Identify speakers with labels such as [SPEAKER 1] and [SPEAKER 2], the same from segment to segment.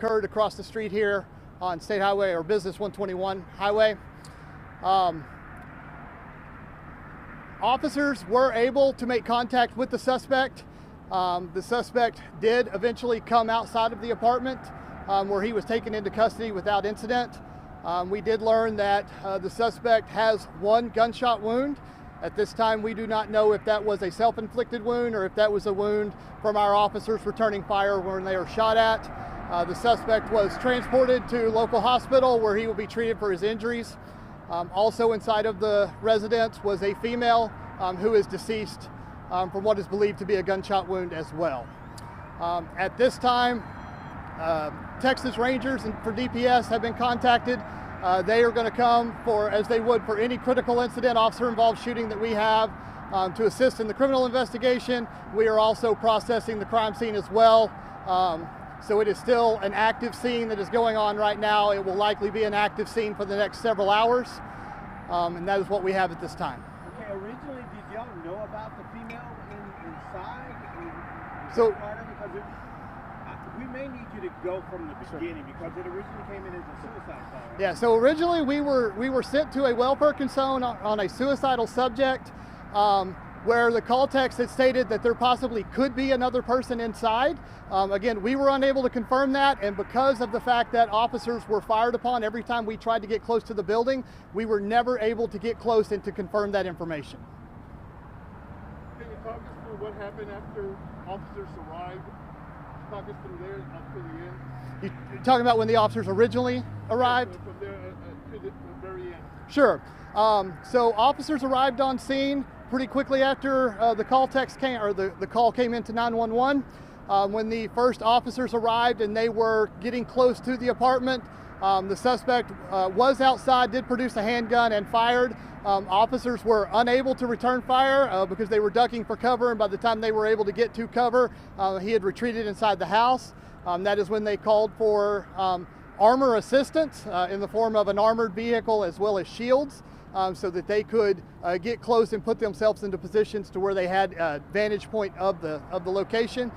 [SPEAKER 1] occurred across the street here on State Highway or Business 121 Highway. Officers were able to make contact with the suspect. The suspect did eventually come outside of the apartment where he was taken into custody without incident. We did learn that the suspect has one gunshot wound. At this time, we do not know if that was a self-inflicted wound or if that was a wound from our officers returning fire when they were shot at. The suspect was transported to local hospital where he will be treated for his injuries. Also inside of the residence was a female who is deceased from what is believed to be a gunshot wound as well. At this time, Texas Rangers for DPS have been contacted. They are going to come for, as they would for any critical incident, officer-involved shooting that we have, to assist in the criminal investigation. We are also processing the crime scene as well. So it is still an active scene that is going on right now. It will likely be an active scene for the next several hours, and that is what we have at this time.
[SPEAKER 2] Okay, originally, did y'all know about the female inside?
[SPEAKER 1] So,
[SPEAKER 2] we may need you to go from the beginning because it originally came in as a suicide call. Right?
[SPEAKER 1] Yeah, so originally we were sent to a well-purpose zone on a suicidal subject where the call text had stated that there possibly could be another person inside. Again, we were unable to confirm that, and because of the fact that officers were fired upon every time we tried to get close to the building, we were never able to get close and to confirm that information.
[SPEAKER 3] Can you talk us through what happened after officers arrived? Talk us through there up to the end.
[SPEAKER 1] You're talking about when the officers originally arrived?
[SPEAKER 3] Yeah, from there to the very end.
[SPEAKER 1] Sure. So officers arrived on scene pretty quickly after the call text came, or the call came into 911. When the first officers arrived and they were getting close to the apartment, the suspect was outside, did produce a handgun and fired. Officers were unable to return fire because they were ducking for cover, and by the time they were able to get to cover, he had retreated inside the house. That is when they called for armor assistance in the form of an armored vehicle as well as shields, so that they could get close and put themselves into positions to where they had a vantage point of the location.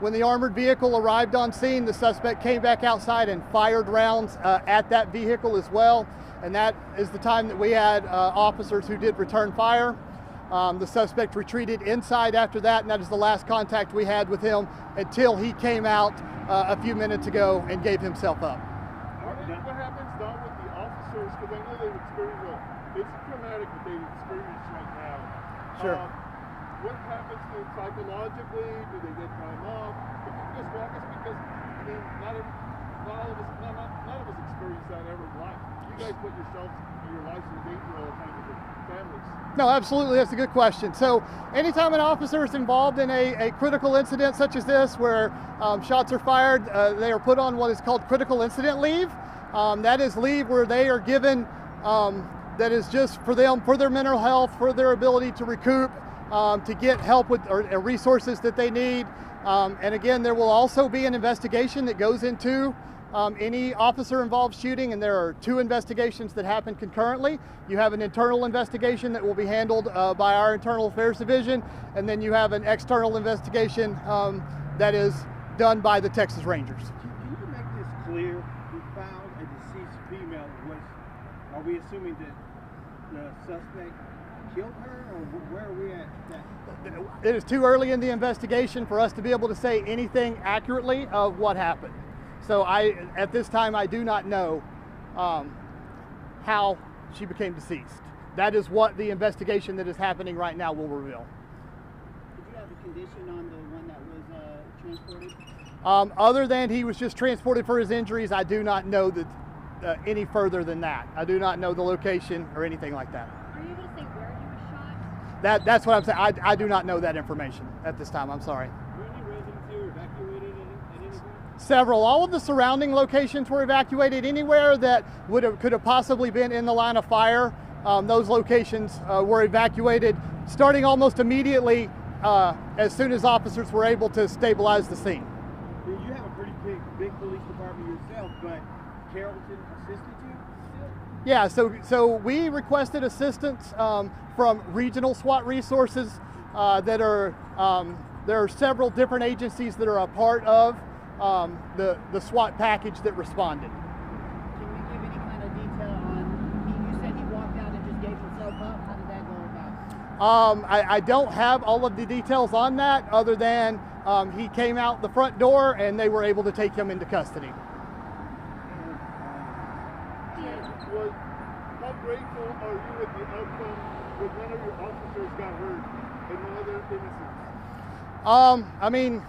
[SPEAKER 1] When the armored vehicle arrived on scene, the suspect came back outside and fired rounds at that vehicle as well. And that is the time that we had officers who did return fire. The suspect retreated inside after that, and that is the last contact we had with him until he came out a few minutes ago and gave himself up.
[SPEAKER 3] What happens now with the officers? Because I know they've experienced it's traumatic what they've experienced right now.
[SPEAKER 1] Sure.
[SPEAKER 3] What happens to them psychologically? Do they get time off? If you can just walk us, because I mean, not all of us, none of us experience that ever in life. You guys put yourselves and your lives in danger all the time with your families.
[SPEAKER 1] No, absolutely, that's a good question. So anytime an officer is involved in a critical incident such as this, where shots are fired, they are put on what is called critical incident leave. That is leave where they are given, that is just for them, for their mental health, for their ability to recoup, to get help with or resources that they need. And again, there will also be an investigation that goes into any officer-involved shooting, and there are two investigations that happen concurrently. You have an internal investigation that will be handled by our Internal Affairs Division, and then you have an external investigation that is done by the Texas Rangers.
[SPEAKER 2] Can you make this clear? We found a deceased female. Are we assuming that the suspect killed her, or where are we at that?
[SPEAKER 1] It is too early in the investigation for us to be able to say anything accurately of what happened. So at this time, I do not know how she became deceased. That is what the investigation that is happening right now will reveal.
[SPEAKER 4] Did you have a condition on the one that was transported?
[SPEAKER 1] Other than he was just transported for his injuries, I do not know that any further than that. I do not know the location or anything like that.
[SPEAKER 5] Are you able to say where he was shot?
[SPEAKER 1] That's what I'm saying. I do not know that information at this time. I'm sorry.
[SPEAKER 3] Were any residents here evacuated at any point?
[SPEAKER 1] Several. All of the surrounding locations were evacuated. Anywhere that could have possibly been in the line of fire, those locations were evacuated, starting almost immediately as soon as officers were able to stabilize the scene.
[SPEAKER 2] You have a pretty big police department yourself, but Carrollton assisted you?
[SPEAKER 1] Yeah, so we requested assistance from regional SWAT resources that are, there are several different agencies that are a part of the SWAT package that responded.
[SPEAKER 4] Can you give any kind of detail on, you said he walked out and just gave himself up? How did that go about?
[SPEAKER 1] I don't have all of the details on that, other than he came out the front door and they were able to take him into custody.
[SPEAKER 3] How grateful are you with the outcome when none of your officers got hurt and no other innocents?
[SPEAKER 1] I mean,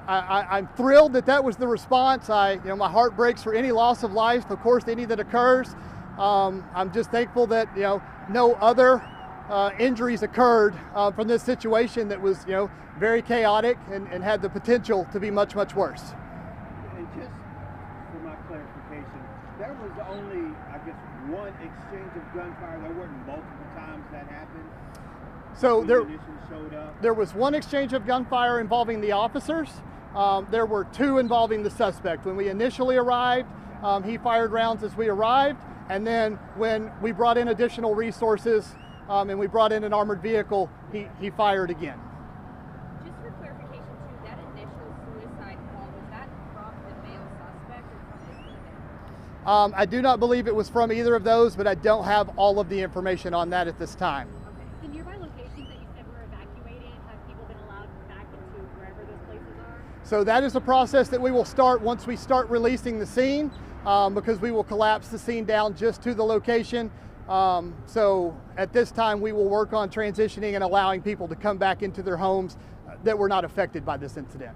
[SPEAKER 1] I'm thrilled that that was the response. My heart breaks for any loss of life, of course, any that occurs. I'm just thankful that no other injuries occurred from this situation that was very chaotic and had the potential to be much, much worse.
[SPEAKER 2] And just for my clarification, there was only, I guess, one exchange of gunfire. There weren't multiple times that happened.
[SPEAKER 1] So
[SPEAKER 2] there
[SPEAKER 1] was one exchange of gunfire involving the officers. There were two involving the suspect. When we initially arrived, he fired rounds as we arrived, and then when we brought in additional resources and we brought in an armored vehicle, he fired again.
[SPEAKER 5] Just for clarification too, that initial suicide call, was that from the male suspect or from the female?
[SPEAKER 1] I do not believe it was from either of those, but I don't have all of the information on that at this time.
[SPEAKER 5] Okay. The nearby locations that you said were evacuated, have people been allowed back into wherever those places are?
[SPEAKER 1] So that is a process that we will start once we start releasing the scene, because we will collapse the scene down just to the location. So at this time, we will work on transitioning and allowing people to come back into their homes that were not affected by this incident.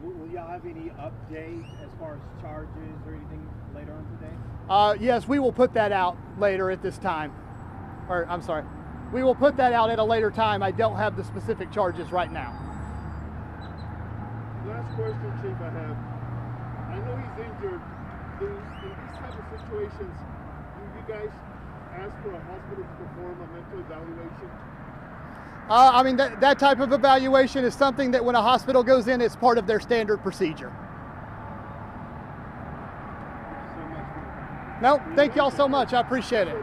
[SPEAKER 2] Will y'all have any update as far as charges or anything later on today?
[SPEAKER 1] Yes, we will put that out later at this time. Or, I'm sorry, we will put that out at a later time. I don't have the specific charges right now.
[SPEAKER 3] Last question, Chief, I have. I know he's injured. In these type of situations, do you guys ask for a hospital to perform a mental evaluation?
[SPEAKER 1] I mean, that type of evaluation is something that when a hospital goes in, it's part of their standard procedure. No, thank y'all so much. I appreciate it.